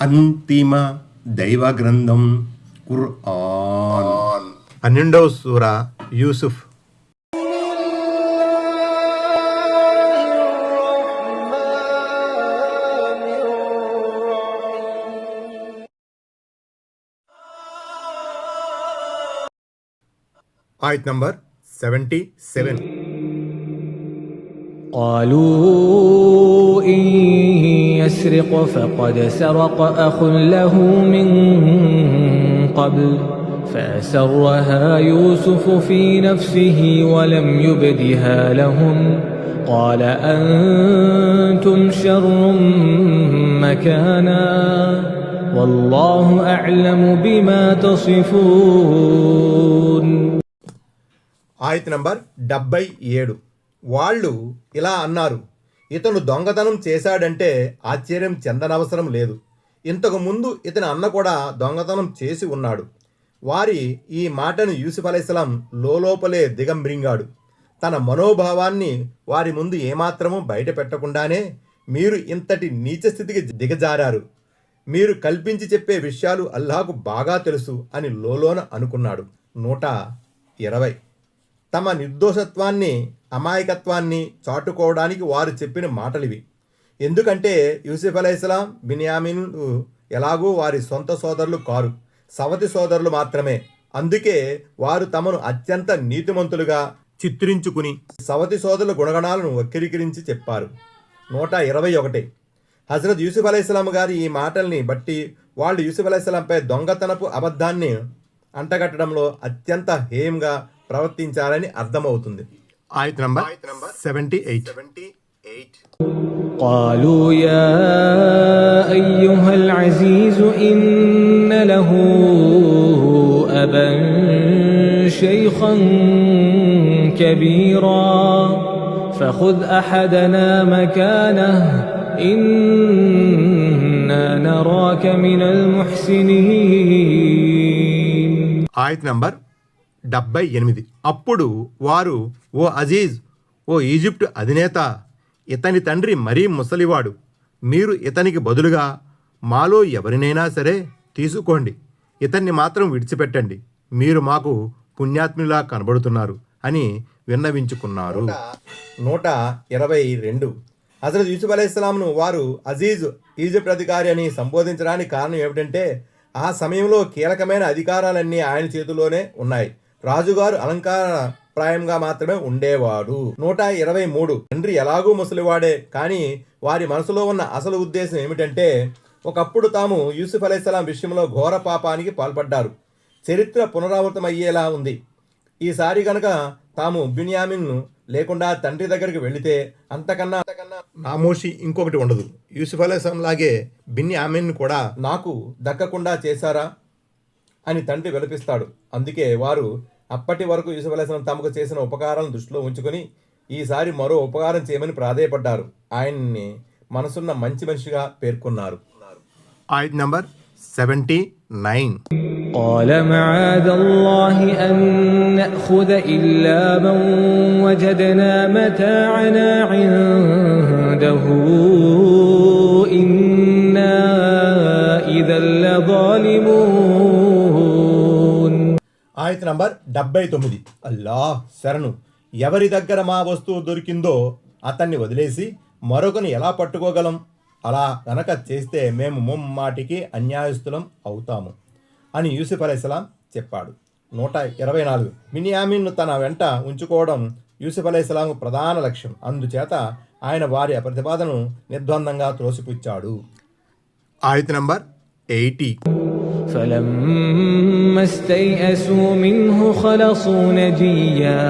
అంతిమ దైవ గ్రంథం ఖుర్ఆన్. 12వ సూరా యూసుఫ్. ఆయత్ నంబర్ 77. قالوا إن يسرق فقد سرق أخ له من قبل فأسرها يوسف في نفسه ولم يبدها لهم قال أنتم شر مكانا والله أعلم بما تصفون. ఆయత్ నంబర్ 77. వాళ్ళు ఇలా అన్నారు, ఇతను దొంగతనం చేశాడంటే ఆశ్చర్యం చెందనవసరం లేదు. ఇంతకు ముందు ఇతని అన్న కూడా దొంగతనం చేసి ఉన్నాడు. వారి ఈ మాటను యూసుఫ్ అలైహిస్సలాం లోపలే దిగంబ్రింగాడు. తన మనోభావాన్ని వారి ముందు ఏమాత్రమూ బయట పెట్టకుండానే, మీరు ఇంతటి నీచ స్థితికి దిగజారారు, మీరు కల్పించి చెప్పే విషయాలు అల్లాహకు బాగా తెలుసు అని లోలోన అనుకున్నాడు. 120. తమ నిర్దోషత్వాన్ని అమాయకత్వాన్ని చాటుకోవడానికి వారు చెప్పిన మాటలివి. ఎందుకంటే యూసుఫ్ అలైహిస్సలాం బిన్యామీను ఎలాగూ వారి సొంత సోదరులు కారు, సవతి సోదరులు మాత్రమే. అందుకే వారు తమను అత్యంత నీతిమంతులుగా చిత్రించుకుని సవతి సోదరుల గుణగణాలను వక్రీకరించి చెప్పారు. 121. హజరత్ యూసుఫ్ అలైహిస్సలాం గారి ఈ మాటల్ని బట్టి వాళ్ళు యూసుఫ్ అలైహిస్సలాంపై దొంగతనపు అబద్ధాన్ని అంటగట్టడంలో అత్యంత హేయంగా ప్రవర్తించారని అర్థమవుతుంది. ఆయత్ నంబర్ 78. قالوا يا أيها العزيز إن له أبا شيخا كبيرا فخذ أحدنا مكانه إنا نراك من المحسنين. ఆయత్ నంబర్ 78. అప్పుడు వారు, ఓ అజీజ్, ఓ ఈజిప్టు అధినేత, ఇతని తండ్రి మరీ ముసలివాడు, మీరు ఇతనికి బదులుగా మాలో ఎవరినైనా సరే తీసుకోండి, ఇతన్ని మాత్రం విడిచిపెట్టండి, మీరు మాకు పుణ్యాత్ములా కనబడుతున్నారు అని విన్నవించుకున్నారు. 122. హజరత్ యూసుఫ్ అలైహిస్సలాంను వారు అజీజ్, ఈజిప్ట్ అధికారి అని సంబోధించడానికి కారణం ఏమిటంటే, ఆ సమయంలో కీలకమైన అధికారాలన్నీ ఆయన చేతిలోనే ఉన్నాయి. రాజుగారు అలంకార ప్రాయంగా మాత్రమే ఉండేవాడు. 123. తండ్రి ఎలాగూ ముసలివాడే, కానీ వారి మనసులో ఉన్న అసలు ఉద్దేశం ఏమిటంటే, ఒకప్పుడు తాము యూసుఫ్ అలైహిస్సలాం విషయంలో ఘోర పాపానికి పాల్పడ్డారు. చరిత్ర పునరావృతమయ్యేలా ఉంది. ఈసారి గనక తాము బిన్యామిన్ను లేకుండా తండ్రి దగ్గరికి వెళితే అంతకన్నా నామోషి ఇంకొకటి ఉండదు. యూసుఫ్ అలైహిస్సలాం లాగే బిన్యామిన్ కూడా నాకు దక్కకుండా చేశారా అని తండ్రి విలపిస్తాడు. అందుకే వారు అప్పటి వరకు యూసుఫ్ అలైహిస్సలాం తమకు చేసిన ఉపకారాలను దృష్టిలో ఉంచుకొని ఈసారి మరో ఉపకారం చేయమని ప్రాధేయపడ్డారు. ఆయన్ని మనసున్న మంచి మనిషిగా పేర్కొన్నారు. ఆయత్ నంబర్ 79. قال معاذ الله أن نأخذ إلا من وجدنا متاعنا عنده إنا إذا لظالمون. ఆయత్ నంబర్ 79. అల్లాహ్ శరణు, ఎవరి దగ్గర మా వస్తువు దొరికిందో అతన్ని వదిలేసి మరొకని ఎలా పట్టుకోగలం? అలా గనక చేస్తే మేము ముమ్మాటికి అన్యాయస్తులం అవుతాము అని యూసుఫ్ అలైహిస్సలాం చెప్పాడు. 124. బిన్యామీన్ను తన వెంట ఉంచుకోవడం యూసుఫ్ అలైహిస్సలాం ప్రధాన లక్ష్యం. అందుచేత ఆయన వారి ప్రతిపాదనను నిర్ద్వందంగా త్రోసిపుచ్చాడు. ఆయత్ నంబర్ 80. فلما استيئسوا منه خلصوا نجيا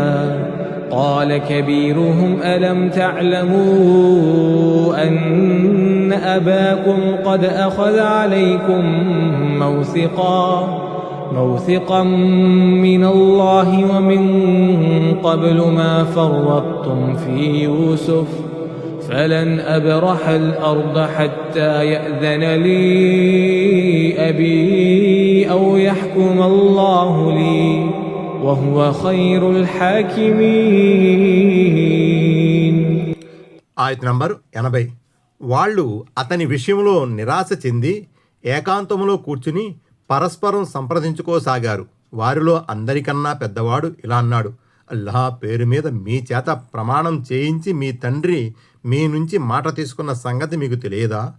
قال كبيرهم ألم تعلموا أن أباكم قد أخذ عليكم موثقا من الله ومن قبل ما فرطتم في يوسف فلن أبرح الأرض حتى يأذن لي أبي أو يحكم الله لي وهو خير الحاكمين. ఆయత్ నంబర్ 80. వాళ్ళు అతని విషయంలో నిరాశ చెంది ఏకాంతములో కూర్చుని పరస్పరం సంప్రదించుకోసాగారు. వారిలో అందరికన్నా పెద్దవాడు ఇలా అన్నాడు, అల్లాహ్ పేరు మీద మీ చేత ప్రమాణం చేయించి మీ తండ్రి మీ నుంచి మాట తీసుకున్న సంగతి మీకు తెలియదా?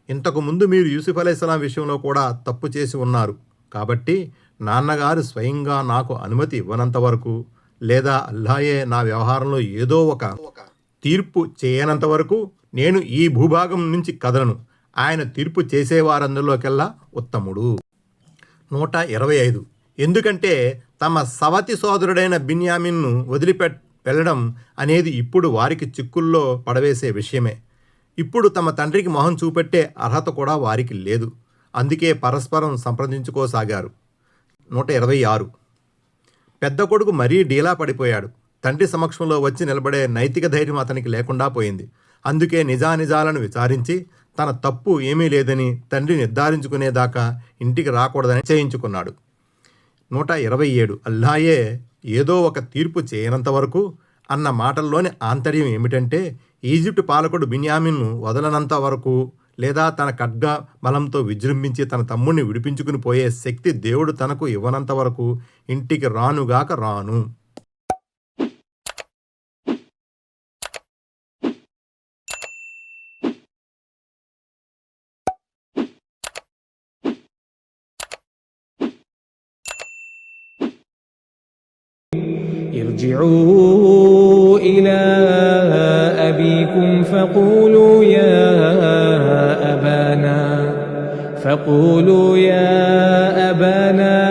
ఇంతకుముందు మీరు యూసుఫ్ అలైహిస్సలాం విషయంలో కూడా తప్పు చేసి ఉన్నారు. కాబట్టి నాన్నగారు స్వయంగా నాకు అనుమతి ఇవ్వనంత వరకు, లేదా అల్లాయే నా వ్యవహారంలో ఏదో ఒక తీర్పు చేయనంత వరకు నేను ఈ భూభాగం నుంచి కదలను. ఆయన తీర్పు చేసేవారందరిలోకెల్లా ఉత్తముడు. 125. ఎందుకంటే తమ సవతి సోదరుడైన బిన్యామిన్ను వెళ్ళడం అనేది ఇప్పుడు వారికి చిక్కుల్లో పడవేసే విషయమే. ఇప్పుడు తమ తండ్రికి మొహం చూపెట్టే అర్హత కూడా వారికి లేదు. అందుకే పరస్పరం సంప్రదించుకోసాగారు. 126. పెద్ద కొడుకు మరీ డీలా పడిపోయాడు. తండ్రి సమక్షంలో వచ్చి నిలబడే నైతిక ధైర్యం అతనికి లేకుండా పోయింది. అందుకే నిజానిజాలను విచారించి తన తప్పు ఏమీ లేదని తండ్రి నిర్ధారించుకునేదాకా ఇంటికి రాకూడదని చేయించుకున్నాడు. 127. అల్లాయే ఏదో ఒక తీర్పు చేయనంత వరకు అన్న మాటల్లోని ఆంతర్యం ఏమిటంటే, ఈజిప్టు పాలకుడు బిన్యామిన్ను వదలనంత వరకు, లేదా తన ఖడ్గ బలంతో విజృంభించి తన తమ్ముడిని విడిపించుకుని పోయే శక్తి దేవుడు తనకు ఇవ్వనంత వరకు ఇంటికి రానుగాక రాను. ارجعوا إلى أبيكم فقولوا يا أبانا